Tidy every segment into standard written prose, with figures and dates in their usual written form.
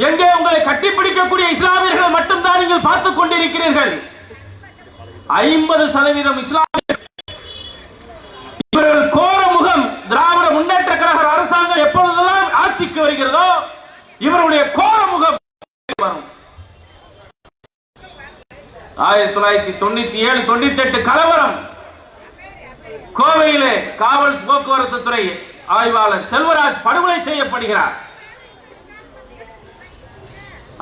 எங்கே உங்களை கட்டிப்பிடிக்கக்கூடிய இஸ்லாமியர்களை மட்டும்தான் நீங்கள் பார்த்துக் கொண்டிருக்கிறீர்கள். 50% இஸ்லாமியர்கள். இவர்கள் கோர முகம். திராவிட முன்னேற்ற கழக அரசாங்கம் எப்பொழுதெல்லாம் ஆட்சிக்கு வருகிறதோ இவருடைய கோர முகம் வரும். 1997-98 கலவரம். கோவையிலே காவல் போக்குவரத்து துறை ஆய்வாளர் செல்வராஜ் படுகொலை செய்யப்படுகிறார்.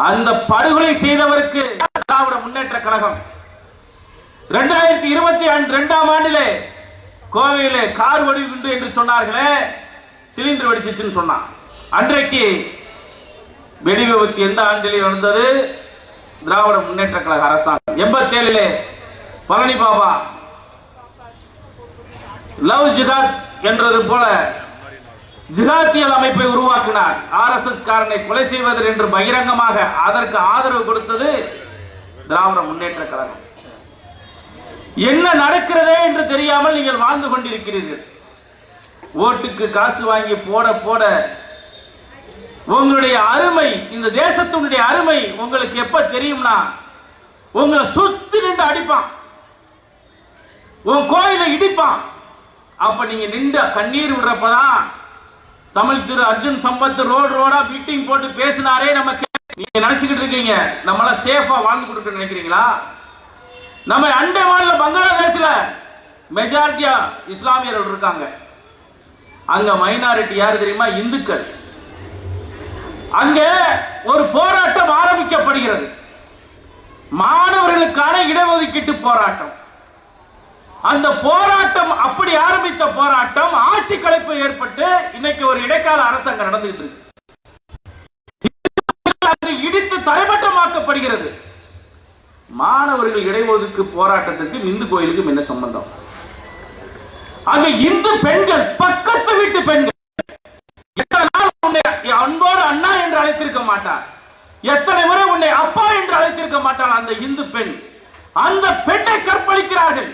அந்த படுகொலை செய்தவருக்கு திராவிட முன்னேற்ற கழகம் 2022ஆம் ஆண்டிலே கோவையிலே கார் வெடிகுண்டு என்று சொன்னார்களே, சிலிண்டர் வெடிச்சிச்சுன்னு சொன்னான். அன்றைக்கு வெடி விபத்து எந்த ஆண்டிலே நடந்தது? திராவிட முன்னேற்ற கழக அரசாங்கம். 87 பழனி பாபா லவ் ஜிகாத் என்றது போல ஜிகாத்தியல் அமைப்பை உருவாக்கினார். RSS காரனை கொலை செய்வது என்று பகிரங்கமாக அதற்கு ஆதரவு கொடுத்தது திராவிட முன்னேற்ற கழகம். என்ன நடக்கிறதே என்று தெரியாமல் நீங்கள் வாழ்ந்து கொண்டிருக்கிறீர்கள். ஓட்டுக்கு காசு வாங்கி போட போட உங்களுடைய அருமை, இந்த தேசத்தினுடைய அருமை உங்களுக்கு எப்ப தெரியும்னா, உங்களை சுத்தி நின்று அடிப்பான், உன் கோயிலை இடிப்பான். அப்ப நீங்க நின்று கண்ணீர் விடுறப்பதான் தமிழ் திரு அர்ஜுன் சம்பத் ரோடா மீட்டிங் போட்டு பேசினாரே நமக்கு. நீங்க நினைச்சுக்கிட்டு இருக்கீங்க நம்மள சேஃபா வாழ்ந்து கொடுக்க நினைக்கிறீங்களா? நம்ம அண்டை மாநில பங்களாதேஷ்ல மெஜாரிட்டியா இஸ்லாமியர்கள் இருக்காங்க. அங்க மைனாரிட்டி யாரு தெரியுமா? இந்துக்கள். அங்க ஒரு போராட்டம் ஆரம்பிக்கப்படுகிறது, மாணவர்களுக்கான இடஒதுக்கீட்டு போராட்டம். அந்த போராட்டம் அப்படி ஆரம்பித்த போராட்டம் ஆட்சி கலைப்பு ஏற்பட்டு இன்னைக்கு ஒரு இடைக்கால அரசாங்கம் நடந்துகிட்டு இருக்கு. இடித்து தரைமட்டமாக்கப்படுகிறது. மாணவர்கள் இடைஒதுக்கு போராட்டத்துக்கு இந்து கோயிலுக்கும் என்ன சம்பந்தம்? அங்க இந்து பெண்கள், பக்கத்து வீட்டு பெண்கள் அன்போடு அண்ணா என்று அழைத்திருக்க மாட்டார், எத்தனை முறை உன்னை அப்பா என்று அழைத்திருக்க மாட்டாள் அந்த இந்து பெண். அந்த பெண்ணை கற்பழிக்கிறார்கள்.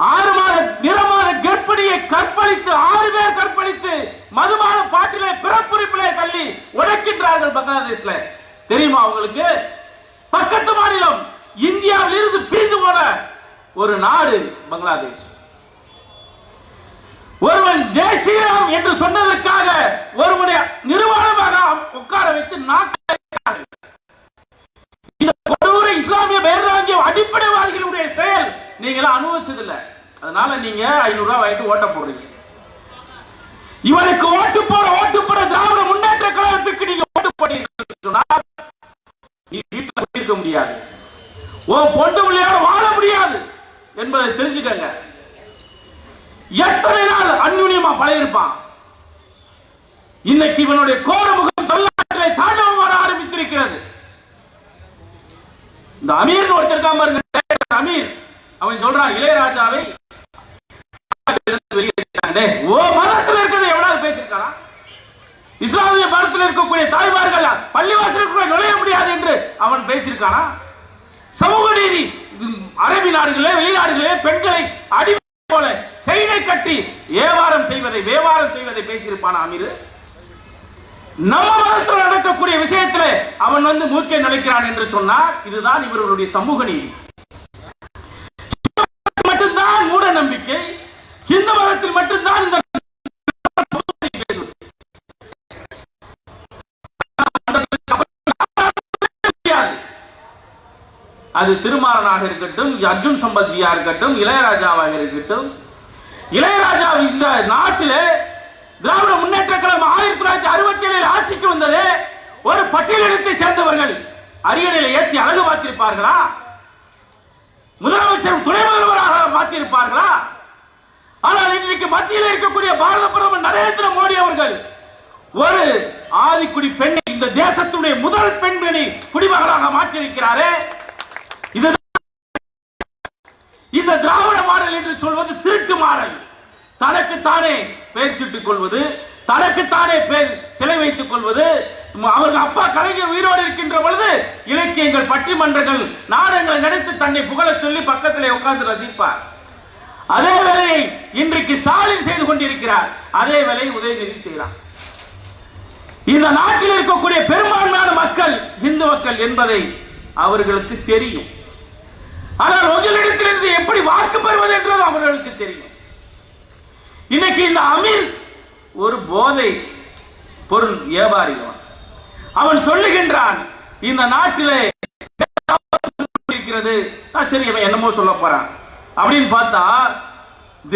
6 மாத நிறமாத கர்ப்பிணியை கற்பழித்து 6 பேர் கற்பழித்து மதுபான பாட்டிலே பிறப்புறுப்பிலே தள்ளி உடைக்கின்றார்கள் பங்களாதேஷ்ல. தெரியுமா உங்களுக்கு? பக்கத்து மாநிலம், இந்தியாவில் இருந்து பிரிந்து போன ஒரு நாடு பங்களாதேஷ். ஒருவன் ஜெய் ஸ்ரீராம் என்று சொன்னதற்காக ஒருவனை நிர்வாணமாக உட்கார வைத்து இந்த கொடூர இஸ்லாமிய பேராங்கிய அடிப்படைவாதிகளுடைய செயல் நீங்க அனுபவிச்சதில்லை. அதனால நீங்க 500 ரூபாய் வாங்கிட்டு ஓட்ட போடுறீங்க. இவனுக்கு ஓட்டு போட திராவிட முன்னேற்ற கழகத்துக்கு நீங்க ஓட்டு போட்டீங்கன்னா நீ வீட்டில் இருக்க முடியாது, உன் பொண்டு பிள்ளையோட வாழ முடியாது என்பதை தெரிஞ்சுக்கங்க. எத்தனை நாள் அந்யுன்யமா பழகிருப்பான். இன்னைக்கு இவனுடைய கோரமுகம் தமிழ்நாட்டிலே தாண்டவம் வர ஆரம்பித்திருக்கிறது. இந்த அமீர் ஒருத்தர் பாருங்க, அமீர், அவன் சொல்றான் இளையராஜாவை ஓ மதத்தில் இருக்கிறத எவ்வளவு பேசியிருக்கான். இஸ்லாமிய மதத்தில் இருக்கக்கூடிய தாய்மார்கள் பள்ளிவாசலுக்குள்ள நுழைய முடியாது என்று அவன் பேசியிருக்கானா? சமூக நீதி அரபி நாடுகளிலே வெளிநாடுகளிலே பெண்களை அடி போல செயினை கட்டி வியாபாரம் செய்வதை பேசியிருப்பானா அமீர்? நம்ம மதத்தில் நடக்கக்கூடிய விஷயத்தில் அவன் மூக்கை நுழைக்கிறான் என்று சொன்னார். இதுதான் இவர்களுடைய சமூக நீதி. மட்டும்தான் மூட நம்பிக்கை, இந்து மதத்தில் மட்டும்தான் இந்த அது திருமாறனாக இருக்கட்டும், அர்ஜுன் சம்பத்ஜியா இருக்கட்டும், இளையராஜாவாக இருக்கட்டும். இளையராஜா இந்த நாட்டிலே திராவிட முன்னேற்ற கழகம் 1967 ஆட்சிக்கு வந்தது. ஒரு பட்டியலினத்தை சேர்ந்தவர்கள் அரியணையில் ஏற்றி அழகு பார்த்திருப்பார்களா? முதலமைச்சர் துணை முதல்வராக மாற்றியிருப்பார்களா? ஆனால் இன்றைக்கு மத்தியில் இருக்கக்கூடிய பாரத பிரதமர் நரேந்திர மோடி அவர்கள் ஒரு ஆதிக்குடி பெண்ணை இந்த தேசத்துடைய முதல் பெண்மணி குடிமகளாக மாற்றியிருக்கிறாரே. இந்த திராவிட மாடல் என்று சொல்வது திருட்டு மாடல். தனக்குத்தானே பெயர் சுட்டுக் கொள்வது, தனக்குத்தானே பேர் சிலை வைத்துக் கொள்வது. அவர்கள் அப்பா கலைஞர் உயிரோடு இருக்கின்ற பொழுது இலக்கியங்கள், பட்டிமன்றங்கள், நாடகங்களை நடத்தி தன்னை புகழ சொல்லி பக்கத்திலே உட்கார்ந்து ரசிப்பார். அதே வேலையை இன்றைக்கு ஸ்டாலின் செய்து கொண்டிருக்கிறார். அதே வேலையை உதயநிதி செய்கிறார். இந்த நாட்டில் இருக்கக்கூடிய பெரும்பான்மையான மக்கள் இந்து மக்கள் என்பதை அவர்களுக்கு தெரியும். ஆனால் உங்களிடத்திலிருந்து எப்படி வாக்கு பெறுவது என்றது அவர்களுக்கு தெரியும். இன்னைக்கு இந்த அமீர் ஒரு போதை பொருள் வியாபாரி. அவன் சொல்லுகின்றான் இந்த நாட்டிலே இருக்கிறது. சரி, அவன் என்னமோ சொல்ல போறான் அப்படின்னு பார்த்தா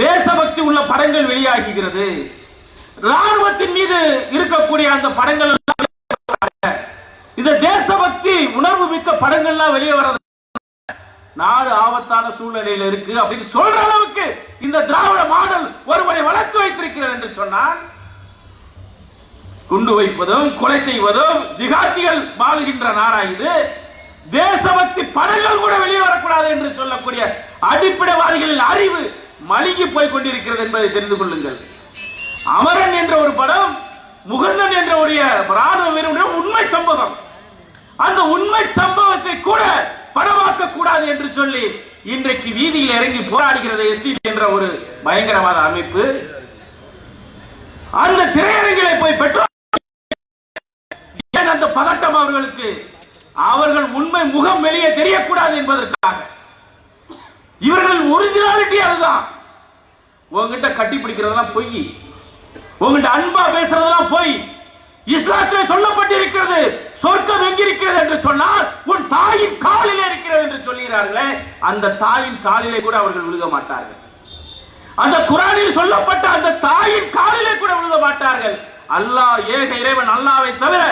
தேசபக்தி உள்ள படங்கள் வெளியாகிறது. ராணுவத்தின் மீது இருக்கக்கூடிய அந்த படங்கள், இந்த தேசபக்தி உணர்வு மிக்க படங்கள்லாம் வெளியே வர்றது, நாடு ஆபத்தான சூழ்நிலையில் இருக்கு அப்படின்னு சொல்ற அளவுக்கு இந்த திராவிட மாடல் ஒருவரை வளர்த்து வைத்திருக்கிறது என்று சொன்னால், குண்டு வைப்பதும் கொலை செய்வதும் ஜிகாத்திகள் வாழுகின்ற நாடா இது. தேசபக்தி படங்கள் கூட வெளியே வரக்கூடாது என்று சொல்லக்கூடிய அடிப்படைவாதிகளின் அறிவு மழுங்கி போய் கொண்டிருக்கிறது என்பதை தெரிந்து கொள்ளுங்கள். அமரன் என்ற ஒரு படம், முகுந்தன் என்ற ராணுவ வீரனுடைய உண்மை சம்பவம், அந்த உண்மை சம்பவத்தை கூட படமாக்க கூடாது என்று சொல்லி இன்றைக்கு வீதியில் இறங்கி போராடுகிறது எஸ்டிடி என்ற ஒரு பயங்கரவாத அமைப்பு. அந்த திரையரங்கிலே போய் பெற்றோர் அந்த பதட்டம் அவர்களுக்கு, அவர்கள் உண்மை முகம் வெளியே தெரியக்கூடாது என்பதற்காக. இவர்கள் ஒரிஜினாலிட்டி அதுதான். உங்ககிட்ட கட்டி பிடிக்கிறதெல்லாம் பொய், உங்ககிட்ட அன்பா பேசுறதெல்லாம் பொய். இஸ்லாத்திலே சொல்லப்பட்டிருக்கிறது சொர்க்கம் எங்கிருக்கிறது என்று சொன்னால் உன் தாயின் காலிலே இருக்கிறது என்று சொல்கிறார்களே, அந்த தாயின் காலிலே கூட அவர்கள் விழுக மாட்டார்கள். அந்த குர்ஆனில் சொல்லப்பட்ட அந்த தாயின் காலிலே கூட விழுக மாட்டார்கள். அல்லாஹ் ஏக இறைவன் அல்லாஹ்வை தவிர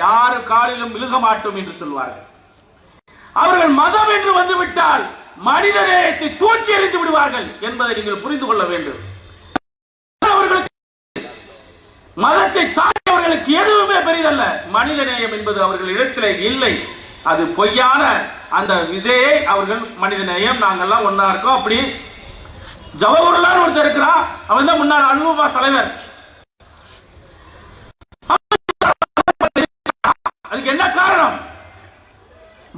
யாரு காலிலும் விழுக மாட்டோம் என்று சொல்வார்கள். அவர்கள் மதம் என்று வந்துவிட்டால் மனித நேயத்தை தூக்கி எறிந்து விடுவார்கள் என்பதை நீங்கள் புரிந்து கொள்ள வேண்டும். அவர்களுக்கு மதத்தை தாண்டி அவர்களுக்கு எதுவுமே பெரிதல்ல. மனித நேயம் என்பது அவர்கள் இடத்திலே இல்லை. அது பொய்யான அந்த விதையை அவர்கள் மனித நேயம், நாங்கெல்லாம் ஒன்னா இருக்கோம். அப்படி ஜவஹர்லால் ஒருத்தர் இருக்கிறான், அவன் தான் முன்னாள் அனுபவ தலைவர். அதுக்கு என்ன காரணம்?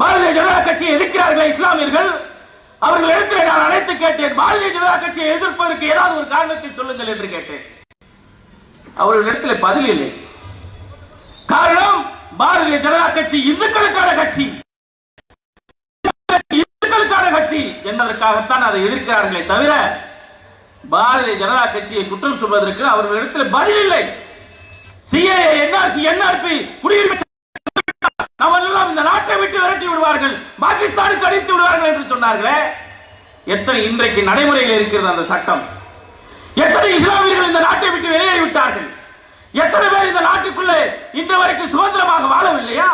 பாரதிய ஜனதா கட்சியை எதிர்க்கிறார்கள் இஸ்லாமியர்கள். அவர்கள் இடத்திலே நான் அழைத்து கேட்டேன், பாரதிய ஜனதா கட்சியை எதிர்ப்பதற்கு ஏதாவது ஒரு காரணத்தை சொல்லுங்கள் என்று கேட்டேன். அவர்கள் இடத்துல பதில் இல்லை. காரணம், பாரதிய ஜனதா கட்சி இந்துக்களுக்கான கட்சி, இந்துக்களுக்கான கட்சி என்பதற்காகத்தான் அதை எதிர்க்கிறார்களே தவிர பாரதிய ஜனதா கட்சியை குற்றம் சொல்வதற்கு அவர்கள் இடத்துல பதில் இல்லை. சிஏஏ, என்ஆர்சி, என்ஆர்பி, குடியுரிமை நம்மெல்லாம் இந்த நாட்டை விட்டு விரட்டி விடுவார்கள், பாகிஸ்தானுக்கு அடித்து விடுவார்கள் என்று சொன்னார்களே. எத்தனை இன்றைக்கு நடைமுறையில் இருக்கிறது அந்த சட்டம்? எத்தனை இஸ்லாமியர்கள் இந்த நாட்டை விட்டு வெளியேறிவிட்டார்கள்? எத்தனை பேர் இந்த நாட்டுக்குள்ளே இன்று வரைக்கும் சுதந்திரமாக வாழவில்லையா?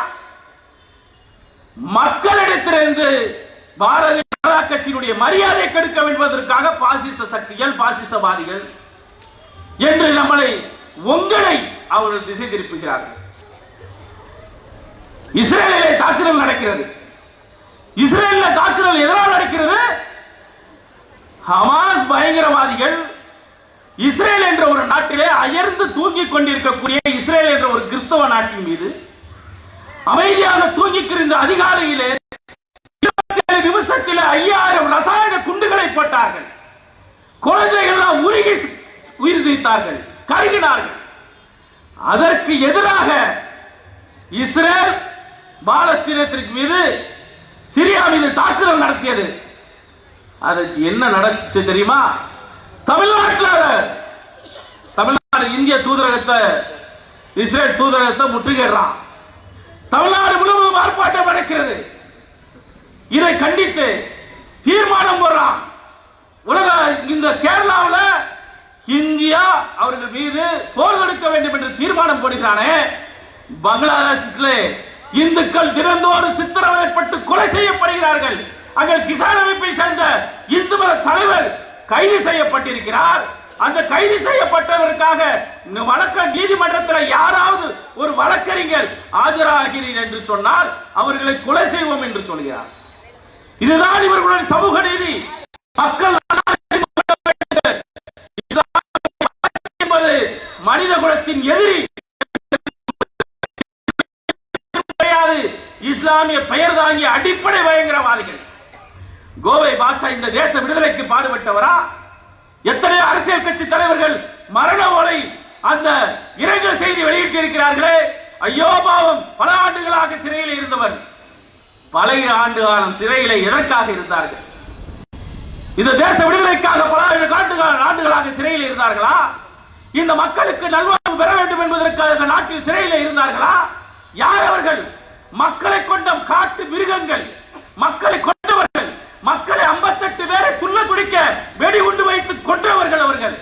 மக்களிடத்திலிருந்து பாரதிய ஜனதா கட்சியினுடைய மரியாதை கெடுக்க என்பதற்காக பாசிச சக்திகள், பாசிசவாதிகள் என்று உங்களை அவர்கள் திசை திருப்புகிறார்கள். இஸ்ரேலிலே தாக்குதல் நடக்கிறது. இஸ்ரேலில் தாக்குதல் எதனால் நடக்கிறது? ஹமாஸ் பயங்கரவாதிகள் இஸ்ரேல் என்ற ஒரு நாட்டிலே அயர்ந்து தூங்கிக் கொண்டிருக்கக்கூடிய இஸ்ரேல் என்ற ஒரு கிறிஸ்தவ நாட்டின் மீது அமைதியாக தூங்கிக்கிருந்த அதிகாலையிலே 27 நிமிஷத்தில் 5000 ரசாயன குண்டுகளை போட்டார்கள். குழந்தைகள் உருகி உயிர் நீத்தார்கள், கருகினார்கள். அதற்கு எதிராக இஸ்ரேல் பாலஸ்தீனத்திற்கு மீது, சிரியா மீது தாக்குதல் நடத்தியது. அதற்கு என்ன நடந்துச்சு தெரியுமா? தமிழ்நாடு இந்திய தூதரகத்தை, இஸ்ரேல் தூதரகத்தை முற்றுகையிடுறான். தமிழ்நாடு முழுவதும் ஆர்ப்பாட்டம் நடக்கிறது. இதை கண்டித்து தீர்மானம் போடுறான். உலக இந்த கேரளாவில் இந்தியா அவர்கள் மீது போர் தொடுக்க வேண்டும் என்று தீர்மானம் போடுகிறானே. பங்களாதேஷிலே இந்துக்கள் தினந்தோறும் சித்திரவதைப்பட்டு கொலை செய்யப்படுகிறார்கள். அங்கே கிசான் அமைப்பை சேர்ந்த இந்து மத தலைவர் கைது செய்யப்பட்டிருக்கிறார். அந்த கைது செய்யப்பட்டவருக்காக வழக்க நீதிமன்றத்தில் யாராவது ஒரு வழக்கறிஞர் ஆஜராகிறீர் என்று சொன்னால் அவர்களை கொலை செய்வோம் என்று சொல்கிறார். இதுதான் இவர்களுடைய சமூக நீதி. மக்கள் மனித குலத்தின் எதிரி, இஸ்லாமிய பெயர் தாங்கிய அடிப்படை பயங்கரவாதிகள். கோவை பாட்சா இந்த தேச விடுதலைக்கு பாடுபட்டவரா? எத்தனை அரசியல் கட்சி தலைவர்கள் மரண ஓலை அந்த இரங்கல் செய்தி வெளியிட்டு இருக்கிறார்களே, ஐயோ பாவம், பல ஆண்டுகளாக சிறையில் இருந்தவர். பல ஆண்டு காலம் சிறையிலே எதற்காக இருந்தார்கள்? இந்த தேச விடுதலைக்காக பல ஆண்டுகளாக சிறையில் இருந்தார்களா? இந்த மக்களுக்கு நல்வாழ்வு பெற வேண்டும் என்பதற்காக நாட்டில் சிறையில் இருந்தார்களா? யார் அவர்கள்? மக்களை கொண்ட காட்டு மிருகங்கள், மக்களை கொண்டவர்கள், மக்களை 58 பேரை துள்ள துடிக்க வெடி உண்டு வைத்து கொன்றவர்கள் அவர்கள்.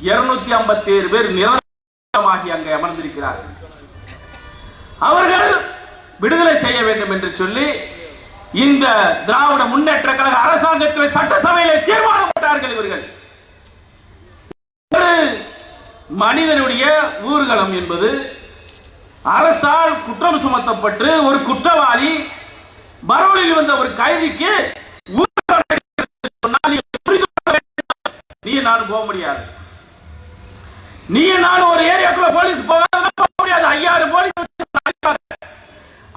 257 பேர் நிரந்தரமாகி அங்கே அமர்ந்திருக்கிறார்கள். அவர்கள் விடுதலை செய்ய வேண்டும் என்று சொல்லி இந்த திராவிட முன்னேற்ற கழக அரசாங்கத்தில் சட்டசபையிலே தீர்மானம் போட்டார்கள். இவர்கள் மனிதனுடைய ஊர்வலம் என்பது அரசால் குற்றம் சுமத்தப்பட்டு ஒரு குற்றவாளி பரோலில் வந்த ஒரு கைதிக்கு நீ நானும் போக முடியாது. நீ நானும் ஒரு ஏரியாக்குள்ள போலீஸ் போக முடியாது. 5000 போலீஸ்.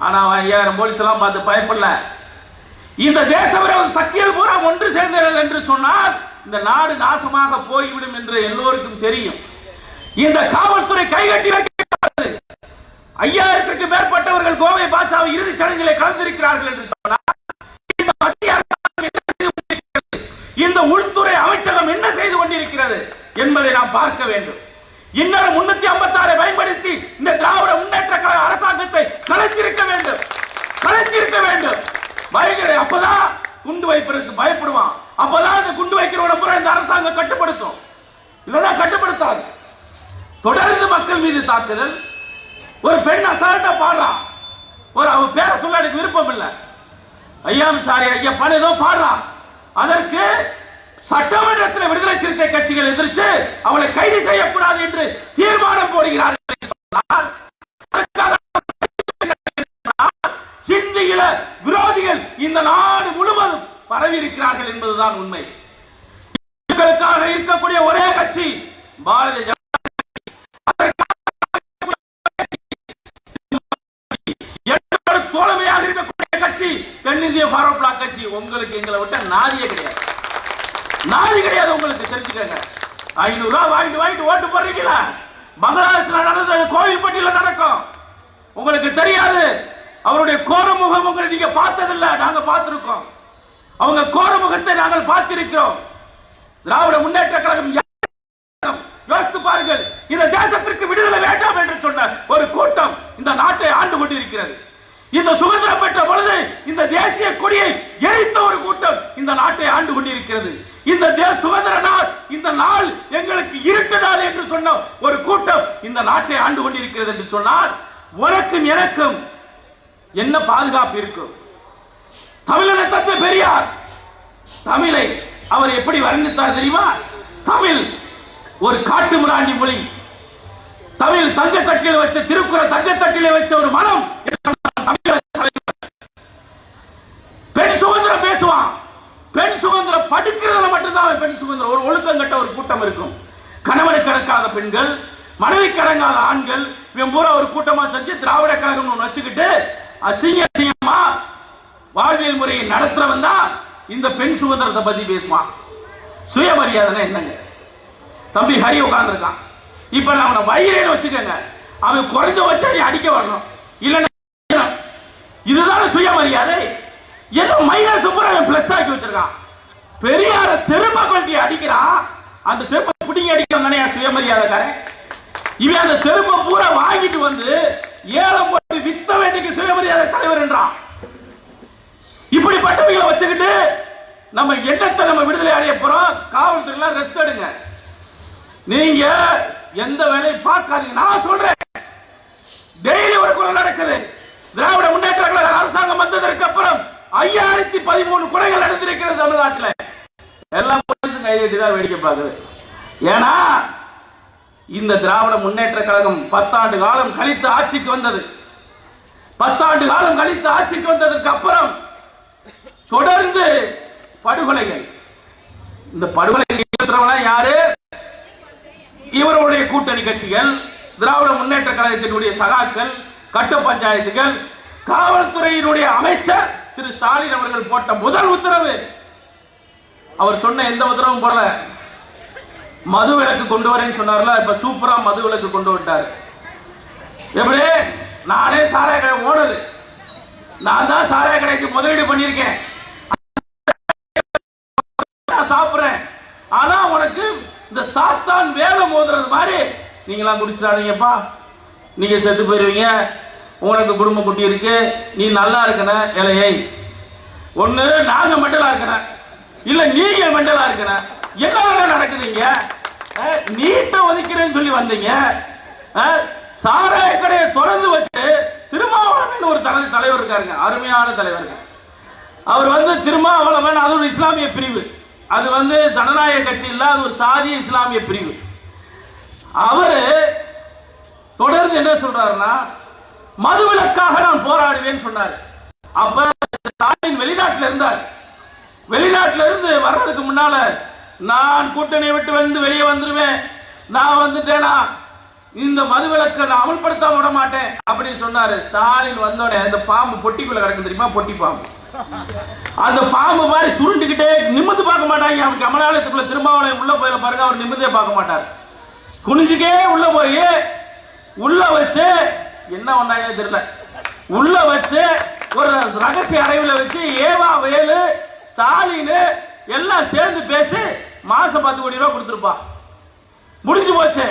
ஆனா 5000 போலீஸ் எல்லாம் பார்த்து பயப்படல. இந்த தேச விரோத சக்திகள் பூரா ஒன்று சேர்ந்தார்கள் என்று சொன்னால் இந்த நாடு நாசமாக போய்விடும் என்று எல்லோருக்கும் தெரியும். இந்த காவல்துறை கைகட்டி வைக்கிறது. 5000க்கு மேற்பட்டவர்கள் கோவை பாட்சாவை இறுதிச் சடங்கிலே கலந்திருக்கிறார்கள் என்று சொன்னால் இந்த மத்திய அரசாங்கம், இந்த உள்துறை அமைச்சகம் என்ன செய்து கொண்டிருக்கிறது என்பதை நாம் பார்க்க வேண்டும். இன்னும் 356 பயன்படுத்தி இந்த திராவிட முன்னேற்ற கழக அரசாங்கத்தை கலைத்திருக்க வேண்டும், கலைத்திருக்க வேண்டும். அப்பதான் குண்டு வைப்பதற்கு பயப்படுவான். அப்பதான் இந்த குண்டு வைக்கிறவன இந்த அரசாங்கம் கட்டுப்படுத்தும், இல்லைன்னா கட்டுப்படுத்தாது. தொடர்ந்து மக்கள் மீது தாக்குதல். ஒரு பெண் அசால்ட்டா பாடுறான், ஒரு அவ பேரை சொல்ல எனக்கு விருப்பம் இல்லை, ஐயாமிசாரி ஐயப்பன் ஏதோ பாடுறான். அதற்கு சட்டமன்றத்தில் விடுதலை சிறுத்தை கட்சிகள் எதிர்த்து அவளை கைது செய்யக்கூடாது என்று தீர்மானம் போடுகிறார்கள். இந்தியில விரோதிகள் இந்த நாடு முழுவதும் பரவி இருக்கிறார்கள் என்பதுதான் உண்மை. இருக்கக்கூடிய ஒரே கட்சி பாரதிய ஜனதா தோழமையாக இருக்கக்கூடிய கட்சி தென்னிந்திய ஃபார்வர்ட் பிளாக் கட்சி. உங்களுக்கு எங்களை விட்ட நாதியே கிடையாது, நாதி கிடையாது. உங்களுக்கு தெரிஞ்சுக்கங்க. 500 ரூபாய் வாங்கிட்டு ஓட்டு போடுறீங்களா? பங்களாதேஷ்ல நடந்தது கோவில்பட்டியில நடக்கும், உங்களுக்கு தெரியாது. அவருடைய கோரமுகம் உங்களை நீங்க பார்த்ததில்ல, நாங்க பார்த்திருக்கோம். அவங்க கோரமுகத்தை நாங்கள் பார்த்திருக்கிறோம். திராவிட முன்னேற்ற கழகம் யோசித்து பாருங்கள். இந்த தேசத்திற்கு விடுதலை வேண்டாம் என்று சொன்ன ஒரு கூட்டம் இந்த நாட்டை ஆண்டு கொண்டிருக்கிறது. இந்த சுதந்திரம் பெற்ற பொழுது இந்த தேசிய கொடியை எரித்த ஒரு கூட்டம் இந்த நாட்டை ஆண்டு கொண்டிருக்கிறது. இந்த சுதந்திர நாள், இந்த நாள் எங்களுக்கு இருட்டு நாள் என்று சொன்ன ஒரு கூட்டம் இந்த நாட்டை ஆண்டு கொண்டிருக்கிறது என்று சொன்னால் உனக்கும் எனக்கும் என்ன பாதுகாப்பு இருக்கும்? தமிழனை தந்த பெரியார் தமிழை அவர் எப்படி வர்ணித்தார் தெரியுமா? தமிழ் ஒரு காட்டு மிராண்டி மொழி. தமிழ் தங்கத்தட்டில் வச்ச திருக்குறள் தங்கத்தட்டிலே வச்ச ஒரு மனம். பெண் சுதந்திரம் பேசுவான், பெண் சுதந்திரம் படுக்கிறதுல மட்டும்தான் பெண் சுதந்திரம். ஒரு ஒழுக்கம் கட்ட ஒரு கூட்டம் இருக்கும். கணவனை கடக்காத பெண்கள், மனைவி கடங்காத ஆண்கள், இவன் பூரா ஒரு கூட்டமா செஞ்சு திராவிட கழகம் ஒன்று வச்சுக்கிட்டு அசிங்கமா வாழ்வியல் முறையை நடத்துறவன் தான் இந்த பெண் சுதந்திரத்தை பத்தி பேசுவான். சுயமரியாதை என்னங்க? தம்பி ஹரி உட்கார்ந்துருக்கான். இப்ப நான் அவனை வயிறேன்னு வச்சுக்கங்க, அவன் குறைஞ்ச வச்சு நீ அடிக்க வரணும், இல்லைன்னா இதுதான் சுயமரியாதை. ஏதோ மைனஸ் அவன் பிளஸ் ஆக்கி வச்சிருக்கான். பெரியார செருப்பை கொண்டு அடிக்கிறான், அந்த செருப்பை பிடிங்கி அடிக்க சுயமரியாதைக்காரன். இவன் அந்த செருப்பை பூரா வாங்கிட்டு வந்து ஏலம் போட்டு வித்த வேண்டிய சுயமரியாதை தலைவர் என்றான். இப்படிப்பட்டவங்களை வச்சுக்கிட்டு நம்ம எண்ணத்தை நம்ம விடுதலை அடைய போறோம். காவல்துறையில ரெஸ்ட் எடுங்க, நீங்க எந்த வேலையும் பார்க்காதீங்க. நான் சொல்றேன், டெய்லி ஒரு கொலை நடக்குது. திராவிட முன்னேற்ற கழக அரசாங்கம் வந்ததற்கு அப்புறம் 5013 கொலைகள் நடந்திருக்கிறது தமிழ்நாட்டில். எல்லாம் போலீஸ் கைதிட்டு தான் வேடிக்கை பார்க்குது. ஏன்னா இந்த திராவிட முன்னேற்ற கழகம் 10 ஆண்டு காலம் கழித்து ஆட்சிக்கு வந்தது. 10 ஆண்டு காலம் கழித்து ஆட்சிக்கு வந்ததற்கு அப்புறம் தொடர்ந்து படுகொலைகள். இந்த படுகொலை யாரு? இவருடைய கூட்டணி கட்சிகள், திராவிட முன்னேற்ற கழகத்தினுடைய சகாக்கள், கட்ட பஞ்சாயத்துகள், காவல்துறையினுடைய அமைச்சர் திரு ஸ்டாலின் அவர்கள் போட்ட முதல் உத்தரவு. அவர் சொன்ன எந்த உத்தரவும் போடல. மது விலக்கு கொண்டு வரேன்னு சொன்னார்ல, இப்ப சூப்பரா மது விலக்கு கொண்டு விட்டாரு. எப்படி? நானே சாராய கடை ஓனரு, நான் தான் சாராய கடைக்கு முதலீடு பண்ணியிருக்கேன், சாப்பிடுறேன். ஆனா உனக்கு இந்த சாத்தான் வேதம் ஓதுறது மாதிரி நீங்களாம் குடிச்சிடாதீங்கப்பா, நீங்க செத்து போயிருவீங்க, உனக்கு குடும்ப குட்டி இருக்கு, நீ நல்லா இருக்கணும். இலையை ஒண்ணு நாங்க மெண்டலா இருக்கணும், இல்ல நீங்க மெண்டலா இருக்கணும். என்ன நடக்குதுங்க? நீட்டை ஒதுக்கிறேன்னு சொல்லி வந்தீங்க, சாராய கடையை திறந்து வச்சு திருமாவளவன் ஒரு தலைவர் இருக்காருங்க, அருமையான தலைவர். அவர் வந்து திருமாவளவன், அது ஒரு இஸ்லாமிய பிரிவு, அது வந்து ஜனநாயக கட்சி இல்ல, அது ஒரு சாதிய இஸ்லாமிய பிரிவு. அவரு தொடர்ந்து என்ன சொல்றாருன்னா, மதுவிலக்காக நான் போராடுவேன் சொன்னார். அப்ப ஸ்டாலின் வெளிநாட்டில் இருந்தார். வெளிநாட்டில இருந்து வர்றதுக்கு முன்னால நான் கூட்டணி விட்டு வந்து வெளியே வந்துருவேன், நான் வந்துட்டேனா இந்த மதுவிலக்கை நான் அமல்படுத்தாம விட மாட்டேன் அப்படின்னு சொன்னாரு. ஸ்டாலின் வந்தோட இந்த பாம்பு பொட்டிக்குள்ள கிடக்கு தெரியுமா, பொட்டி பாம்பு, அந்த பாம்பு மாதிரி சுருண்டுகிட்டே நிமிர்ந்து பார்க்க மாட்டாங்க. அவன் கமலாலயத்துக்குள்ள திருமாவளவன் உள்ள போயில பாருங்க, அவர் நிமிர்ந்தே பார்க்க மாட்டார், குனிஞ்சுக்கே உள்ள போய் உள்ள வச்சு என்ன ஒன்னாங்க தெரியல, உள்ள வச்சு ஒரு ரகசிய அறைவில் வச்சு ஏவா வேலு ஸ்டாலின் எல்லாம் சேர்ந்து பேசி மாசம் 10 கோடி ரூபாய் கொடுத்துருப்பா, முடிஞ்சு போச்சு.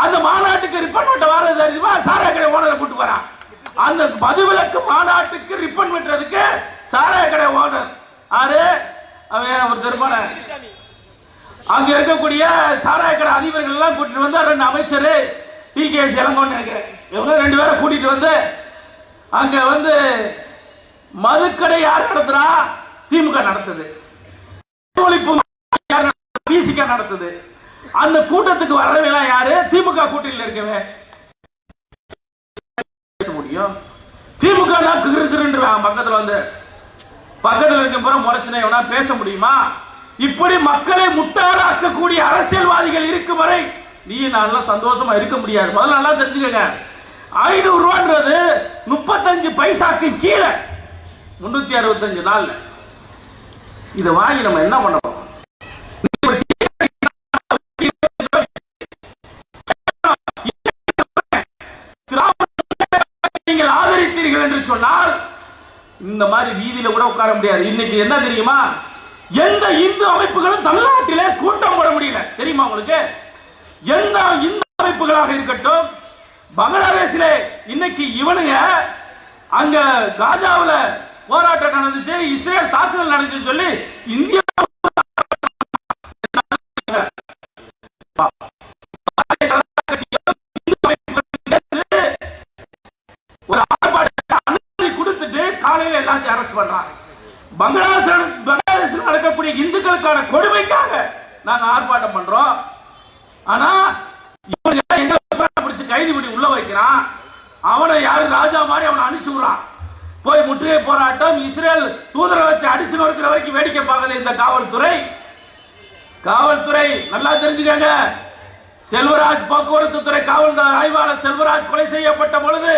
அந்த மாநாட்டுக்கு ரிப்பன் வெட்ட வாரது தெரியுமா, சாராய கடை ஓனரை கூட்டு வரான். அந்த மதுவிலக்கு மாநாட்டுக்கு ரிப்பன் வெட்டுறதுக்கு சாராய கடை ஓனர் ஆறு அவன் ஒரு திருமண அங்க இருக்கக்கூடிய சாராய கடை அதிபர்கள் எல்லாம் கூட்டிட்டு வந்து 2 அமைச்சர் டிகேஎஸ் இளங்கோன்னு நினைக்கிறேன், இவங்க 2 பேரை கூட்டிட்டு வந்து அங்க வந்து மதுக்கடை யார் நடத்துறா, திமுக நடத்துது, பிசிக நடத்துது. அந்த கூட்டத்துக்கு வரவெல்லாம் யாரு, திமுக கூட்டணியில் இருக்கவே முடியும். திமுக தான் கிருன்றான் பக்கத்துல வந்து, பக்கத்துல இருக்க போற முறைச்சினை எவனா பேச முடியுமா? இப்படி மக்களை முட்டாளாக்கக்கூடிய அரசியல்வாதிகள் இருக்கும் வரை நீ நான் சந்தோஷமா இருக்க முடியாது. முதல்ல நல்லா தெரிஞ்சுக்கங்க, 500 ரூபான்றது 35 பைசாக்கு கீழே 365 நாள்ல இதை வாங்கி நம்ம என்ன பண்ணோம்? நீங்கள் ஆதரித்தீர்கள் என்று சொன்னால் இந்த மாதிரி வீதியில கூட உட்கார முடியாது. இன்னைக்கு என்ன தெரியுமா, எந்த இந்து அமைப்புகளும் தமிழ்நாட்டிலே கூட்டம் போட முடியல தெரியுமா உங்களுக்கு? எந்த இந்து அமைப்புகளாக இருக்கட்டும், பங்களாதேஷிலே இன்னைக்கு இவனுங்க அங்க காஜாவில் போராட்டம் நடந்துச்சு, இஸ்ரேல் தாக்குதல் நடந்துச்சுன்னு சொல்லி இந்தியா ஒரு ஆர்ப்பாட்டத்தை அனுமதி கொடுத்துட்டு காலையில் எல்லாத்தையும் அரெஸ்ட் பண்றாங்க. பங்களாதேஷில் நடக்கக்கூடிய இந்துக்களுக்கான கொடுமைக்காக நாங்க ஆர்ப்பாட்டம் பண்றோம். ஆனா எங்களை பிடிச்சு கைது பண்ணி உள்ள வைக்கிறான், அவனை யாரு ராஜா மாதிரி அவனை அனுப்பிச்சு விடுறான். போய் முற்றுகை போராட்டம், இஸ்ரேல் தூதரகத்தை அடிச்சு நொறுக்கிற வரைக்கும் வேடிக்கை பார்க்கல இந்த காவல்துறை. காவல்துறை நல்லா தெரிஞ்சுக்கங்க, செல்வராஜ் போக்குவரத்து துறை காவல் ஆய்வாளர் செல்வராஜ் கொலை செய்யப்பட்ட பொழுது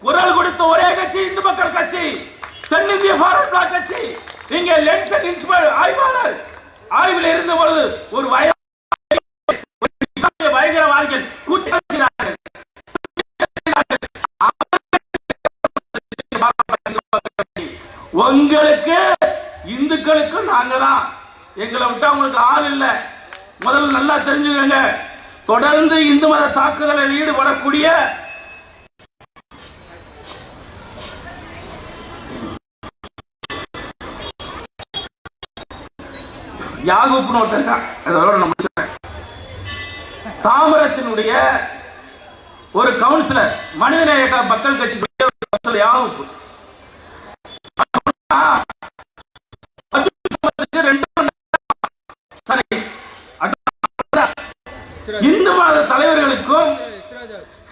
குரல் கொடுத்த ஒரே கட்சி இந்து மக்கள் கட்சி, தென்னிந்திய ஃபார்வர்ட் பிளாக் கட்சி. இங்க லென்சன் இன்ஸ்பெக்டர் ஆய்வாளர் ஆய்வில் இருந்த பொழுது ஒரு பயங்கரவாதிகள் கூட்டினார்கள். உங்களுக்கு இந்துக்களுக்கு நாங்க தான், எங்களை விட்டா உங்களுக்கு ஆள் இல்லை. முதல்ல நல்லா தெரிஞ்சுக்கங்க, தொடர்ந்து இந்து மத தாக்குதலில் ஈடுபடக்கூடிய யாகூப்னு ஒருத்தர், தாமரத்தினுடைய ஒரு கவுன்சிலர், மனிதநேய மக்கள் கட்சி யாகூப், இந்து மத தலைவர்களுக்கும்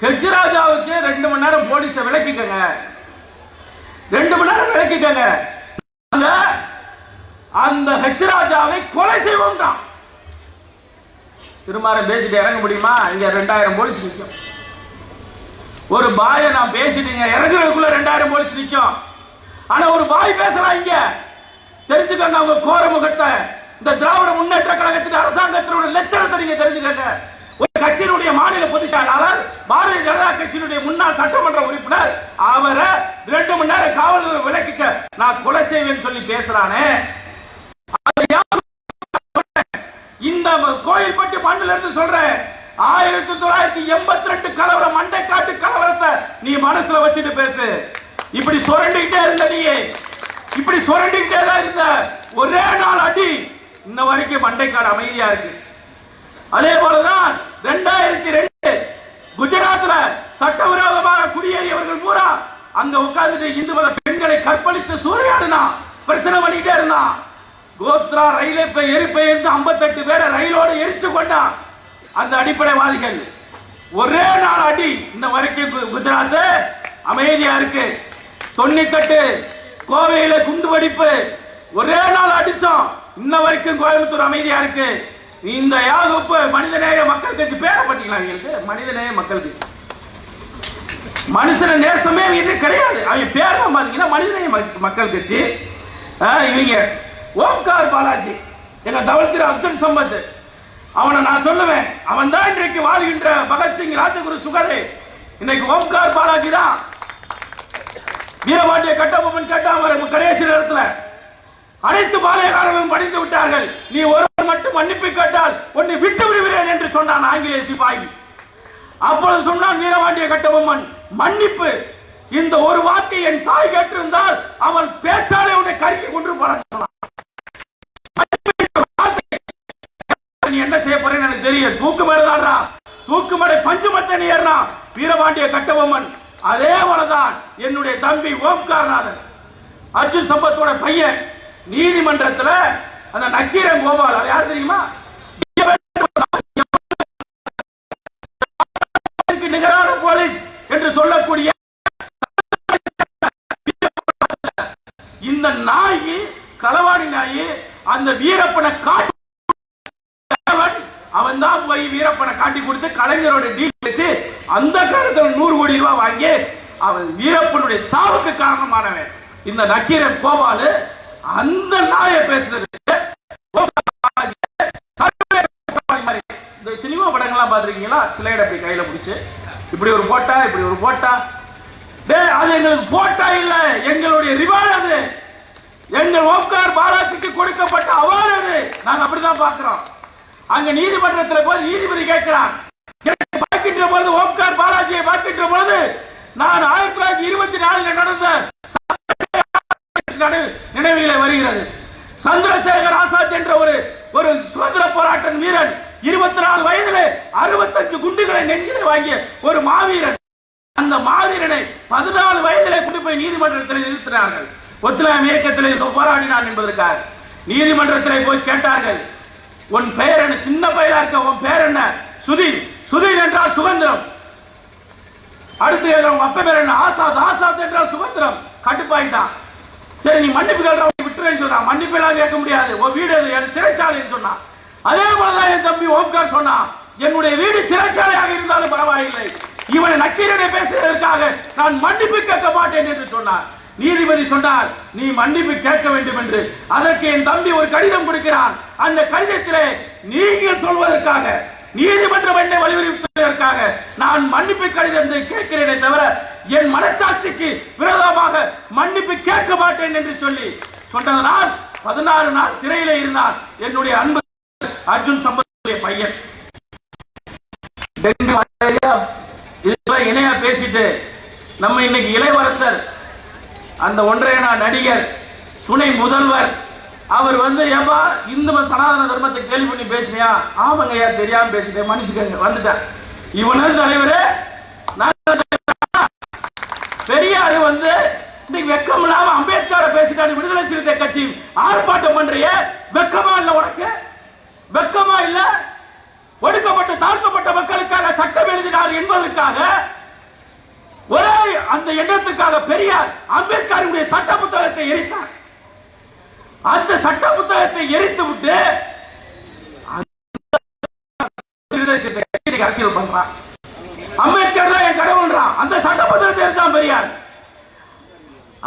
ஹெச்ராஜாவுக்கு 2 மணி நேரம் போலீஸை விலக்கிக்கங்க, 2 மணி நேரம் விலக்கிக்கங்க, அந்த ஹெச்ராஜாவை கொலை செய்வோம். திருமாறன் பேசிட்டு இறங்க முடியுமா? இங்க 2000 போலீஸ் நிற்கும். ஒரு பாயை நான் பேசிட்டீங்க, இறங்குறதுக்குள்ள 2000 போலீஸ் நிற்கும். ஆனா ஒரு பாய் பேசலாம் இங்க, தெரிஞ்சுக்கங்க அவங்க கோர முகத்தை. இந்த திராவிட முன்னேற்ற கழகத்தின் அரசாங்கத்தினுடைய லட்சணத்தை நீங்க தெரிஞ்சுக்கங்க. ஒரு கட்சியினுடைய மாநில பொதுச் செயலாளர், பாரதிய ஜனதா கட்சியினுடைய முன்னாள் சட்டமன்ற உறுப்பினர், அவரை 2 மணி நேரம் காவல் விலக்கிக்க நான் கொலை செய்வேன் சொல்லி பேசுறானே, இந்த கோயில்பட்டி மண்ணில இருந்து சொல்றேன், 1982 கலவரம், மண்டைக்காட்டு கலவரத்தை நீ மனசுல வச்சுட்டு பேசு. இப்படி சுரண்டிக்கிட்டே இருந்த நீ, இப்படி சுரண்டிக்கிட்டே தான் இருந்த, ஒரே நாள் அடி இன்ன வரைக்கும் மண்டைக்காடு அமைதியா இருக்கு. அதே போலதான் 2002 குஜராத்ல சட்டவிரோதமாக குடியேறியவர்கள் பூரா அங்க உட்கார்ந்துட்டு இந்து மத பெண்களை கற்பழிச்சு சூறையாடினா, பிரச்சனை பண்ணிட்டே இருந்தான். கோத்ரா ரயிலை எரிப்பெயர்ந்து 58 பேரை ரயிலோடு எரிச்சு கொண்டான் அந்த அடிப்படைவாதிகள். ஒரே நாள் அடி இன்ன வரைக்கும் குஜராத் அமைதியா இருக்கு. 98 கோவையில குண்டு வெடிப்பு, ஒரே நாள் அடிச்சோம், இன்ன வரைக்கும் கோயம்புத்தூர் அமைதியா இருக்கு. இந்த யாகுப்பு மனிதநேய மக்கள் கட்சி பேரை பட்டிக்கலாம், மனிதநேய மக்கள் கட்சி, மனுஷன நேசமே இது கிடையாது. அவங்க பேர் பாத்தீங்கன்னா மனிதநேய மக்கள் கட்சி. இவங்க ஓம்கார் பாலாஜி, எங்க தவழ்திரு அர்ஜுன் சம்பத், அவனை நான் சொல்லுவேன், அவன் தான் இன்றைக்கு வாழ்கின்ற பகத்சிங், ராஜகுரு சுகதே. இன்னைக்கு ஓம்கார் பாலாஜி தான் வீரபாண்டிய கட்டபொம்மன் கேட்டான் கடைசி நேரத்தில் அனைத்து பாளையக்காரர்களும் படித்து விட்டார்கள், நீ ஒருவர் மட்டும் மன்னிப்பு கேட்டால் உன்னை விட்டு விடுகிறேன் என்று சொன்னான் ஆங்கிலேய சிப்பாயி. அப்பொழுது சொன்னான் வீரபாண்டிய கட்டபொம்மன், மன்னிப்பு, இந்த ஒரு வார்த்தை என் தாய் கேட்டிருந்தால் அவன் பேச்சாலே உன்னை கருக்கி கொண்டு போனான். நீ என்ன செய்ய போறேன்னு எனக்கு தெரியும், தூக்கு மேடா, தூக்கு மேடை பஞ்சு மத்தன் ஏறினா வீரபாண்டிய கட்டபொம்மன். அதே போலதான் என்னுடைய தம்பி ஓம்கார்நாதன், அர்ஜுன் சம்பத்தோட பையன், நீதிமன்றத்தில் அந்த நக்கீரன் கோபால், அது யார் தெரியுமா, நிகரான போலீஸ் என்று சொல்லக்கூடிய இந்த நாயி, களவாடி நாயி, அந்த வீரப்பனை காட்டி, அவன் தான் போய் வீரப்பனை காட்டி கொடுத்து கலைஞரோட டீல் பேசி அந்த காலத்தில் 100 கோடி ரூபாய் வாங்கி அவன் வீரப்பனுடைய சாவுக்கு காரணமானவன் இந்த நக்கீரன் கோபால். அந்த நாயை பேசுறது இந்த சினிமா படங்கள்லாம் பார்த்துருக்கீங்களா, சிலையட அப்படி கையில பிடிச்சு இப்படி ஒரு போட்டா, இப்படி ஒரு போட்டா, அது எங்களுக்கு போட்டா இல்ல, எங்களுடைய ரிவார்டு, அது எங்கள் ஓம்கார் பாலாஜிக்கு கொடுக்கப்பட்ட அவார்டு, அது நாங்க அப்படிதான் பார்க்கிறோம். அங்க நீதிமன்றத்தில் போய் நீதிபதி கேட்கிறான், பார்க்கின்ற பொழுது ஓம்கார் பாலாஜியை பார்க்கின்ற பொழுது நான் 1924 நடந்த நினைவிலே வருகிறது. சந்திரசேகர் ஆசாத் என்ற ஒரு சுதந்திர போராட்ட வீரன், 24 வயதிலே 65 குண்டுகளை நெஞ்சிலே வாங்கிய ஒரு மாவீரன். அந்த மாவீரனை 14 வயதிலே கொண்டு போய் நீதிமன்றத்தில் நிறுத்தினார்கள். ஒத்துழையாமை இயக்கத்திலே போராடினான் என்பதற்காக நீதிமன்றத்தில் போய் கேட்டார்கள், உன் பெயர் என்ன, சின்ன பையலா இருக்க, உன் பெயர் என்ன, சுதீன், சுதீன் என்றால் சுதந்திரம். அடுத்து உங்க அப்பா பேர் என்ன, ஆசாத், ஆசாத் என்றால் சுதந்திரம். கட்டுப்பாயிட்டான். சரி நீ மன்னிப்பு கேட்க விட்டுறேன்னு சொன்னான். மன்னிப்பு எல்லாம் கேட்க முடியாது, உன் வீடு என் சிறைச்சாலைன்னு சொன்னான். அதே போலதான் என் தம்பி ஓம்கார் சொன்னான், என்னுடைய வீடு சிறைச்சாலையாக இருந்தாலும் பரவாயில்லை, இவனை நக்கீரனை பேசுவதற்காக நான் மன்னிப்பு கேட்க மாட்டேன் என்று சொன்னார். நீதிபதி சொன்னார், நீ மன்னிப்பு கேட்க வேண்டும் என்று. அதற்கு என் தம்பி ஒரு கடிதம் கொடுக்கிறான். அந்த கடிதத்திலே நீங்கள் சொல்வதற்காக, நீதிமன்றம் என்னை வலியுறுத்துவதற்காக நான் மன்னிப்பு கடிதத்தை கேட்கிறேனே தவிர என் மனசாட்சிக்கு விரோதமாக மன்னிப்பு கேட்க மாட்டேன் என்று சொல்லி சொன்னதனால் 16 நாள் சிறையிலே இருந்தான் என்னுடைய அன்பு அர்ஜுன் சம்பத்துடைய பையன். இதெல்லாம் இணையா பேசிட்டு நம்ம இன்னைக்கு இளையவரசர், அந்த ஒன்றைய நடிகர், துணை முதல்வர், அவர் ஏப்பா இந்து சனாதன தர்மத்தை கேள்வி பண்ணி பேசினியா? ஆமாங்க ஐயா, தெரியாம பேசிட்டேன், மன்னிச்சுக்கங்க, வந்துட்டேன். இவனு தலைவர், பெரியாரு இன்னைக்கு வெக்கம் இல்லாம அம்பேத்கரை பேசிட்டாரு. விடுதலை சிறுத்தை கட்சி ஆர்ப்பாட்டம் பண்றிய, வெக்கமா இல்ல உனக்கு? வெக்கமா இல்ல? ஒடுக்கப்பட்ட தாழ்த்தப்பட்ட மக்களுக்காக சட்டம் எழுதினார் என்பதற்காக, ஒரே அந்த எண்ணத்துக்காக பெரியார் அம்பேத்கருடைய சட்ட புத்தகத்தை எரித்தார். அந்த சட்ட புத்தகத்தை எரித்து விட்டு அரசியல் பண்றான். அம்பேத்கர் தான் என் கடவுள்றான். அந்த சட்ட புத்தகத்தை எரித்தான் பெரியார்.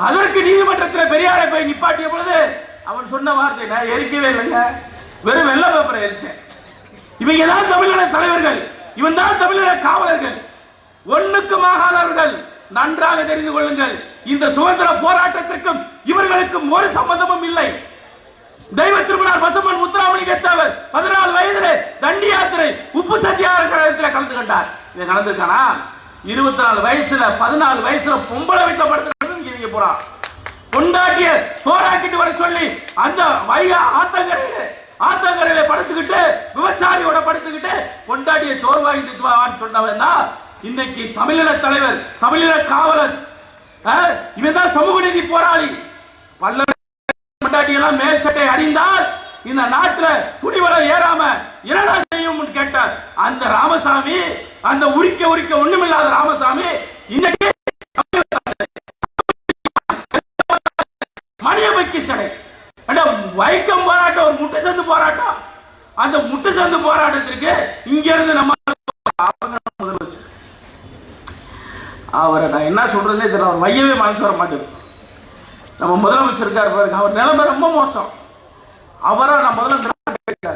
அதற்கு நீதிமன்றத்தில் பெரியாரை போய் நிப்பாட்டிய பொழுது அவன் சொன்ன வார்த்தை, நான் எரிக்கவே இல்லைங்க, வெறும் வெள்ளை பேப்பரை எரிச்சேன். இவங்க தான் தமிழக தலைவர்கள், இவன் தான் தமிழக காவலர்கள், ஒண்ணுக்கும் ஆகாதவர்கள். நன்றாக தெரிந்து கொள்ளுங்கள், இந்த சுதந்திர போராட்டத்திற்கும் இவர்களுக்கும் ஒரு சம்பந்தமும் இல்லை. தெய்வ திருமணார் பசுமன் முத்துராமலிங்க தேவர் 14 வயதிலே தண்டி யாத்திரை உப்பு சத்தியாகிரகத்தில் கலந்து கொண்டார். இவன் கலந்துருக்கானா? 24 வயசுல 14 வயசுல பொம்பளை வீட்டில் படுத்து போறான். கொண்டாட்டிய சோறாக்கிட்டு வர சொல்லி அந்த வைகா ஆத்தங்கரையில படுத்துக்கிட்டு விவசாயியோட படுத்துக்கிட்டு கொண்டாட்டிய சோறு வாங்கிட்டு வான்னு சொன்னவன் தான் இன்னைக்கு தமிழக தலைவர், தமிழக காவலர். இவன் தான் சமூக நீதி போராளி. கொண்டாட்டியெல்லாம் மேல் சட்டை அணிந்தால் இந்த நாட்டில் குடிவர ஏறாம என்னடா செய்யும் கேட்டார் அந்த ராமசாமி, அந்த உரிக்க ஒண்ணுமில்லாத ராமசாமி இன்னைக்கு மணியமைக்கு சடை வைக்கம் போராட்டம், ஒரு முட்டு சந்து போராட்டம். அந்த முட்டு சந்து போராட்டத்திற்கு இங்க இருந்து நம்ம அவரை நான் என்ன சொல்றதுன்னே தெரியல. அவர் வையவே மனசு வர மாட்டேங்குது. நம்ம முதலமைச்சர் இருக்காரு பாருங்க, அவர் நிலைமை ரொம்ப மோசம். அவரா நான் முதல்ல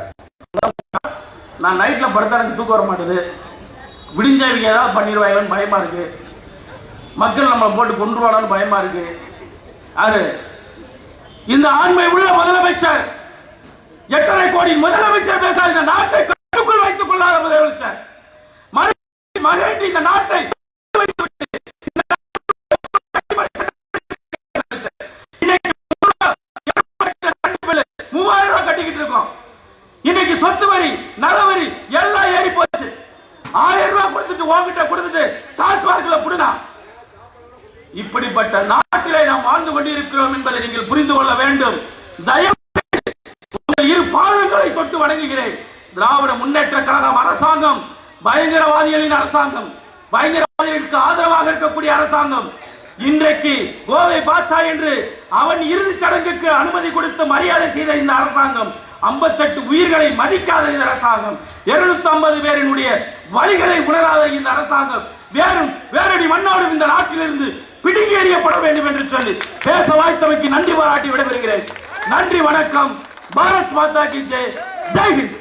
நான் நைட்ல படுத்தா எனக்கு தூக்கம் வர மாட்டேது. விடிஞ்சவங்க ஏதாவது பண்ணிடுவாங்கன்னு பயமா இருக்கு. மக்கள் நம்மளை போட்டு கொண்டுருவானு பயமா இருக்கு. அது இந்த ஆண்மை உள்ள முதலமைச்சர், 8.5 கோடி முதலமைச்சர் பேசாத இந்த நாட்டை கட்டுக்குள் வைத்துக் கொள்ளாத முதலமைச்சர் மகேண்டி இந்த நாட்டை 3000 ரூபாய் கட்டிக்கிட்டு இருக்கோம். இன்னைக்கு சொத்து வரி, நலவரி எல்லாம் ஏறி போச்சு. 1000 ரூபாய் கொடுத்துட்டு உங்ககிட்ட கொடுத்துட்டு டாஸ்மார்க்ல புடுனா. இப்படிப்பட்ட நாட்டிலே நாம் வாழ்ந்து கொண்டிருக்கிறோம் என்பதை நீங்கள் புரிந்து கொள்ள வேண்டும். தயவு உங்கள் இரு பாதங்களை தொட்டு வணங்குகிறேன். திராவிட முன்னேற்ற கழகம் அரசாங்கம் பயங்கரவாதிகளின் அரசாங்கம், பயங்கரவாதிகளுக்கு ஆதரவாக இருக்கக்கூடிய அரசாங்கம். இன்றைக்கு கோவை பாட்சா என்று அவன் இறுதி சடங்குக்கு அனுமதி கொடுத்து மரியாதை செய்த இந்த அரசாங்கம், 58 உயிர்களை மதிக்காத இந்த அரசாங்கம், 250 பேரினுடைய வழிகளை உணராத இந்த அரசாங்கம் வேறடி மண்ணோடும் இந்த நாட்டிலிருந்து பிடுங்கி எறியப்பட வேண்டும் என்று சொல்லி பேச வாய்த்தமைக்கு நன்றி பாராட்டி விடைபெறுகிறேன். நன்றி, வணக்கம். பாரத் மாதா கி ஜெய். ஜெய் ஹிந்த்.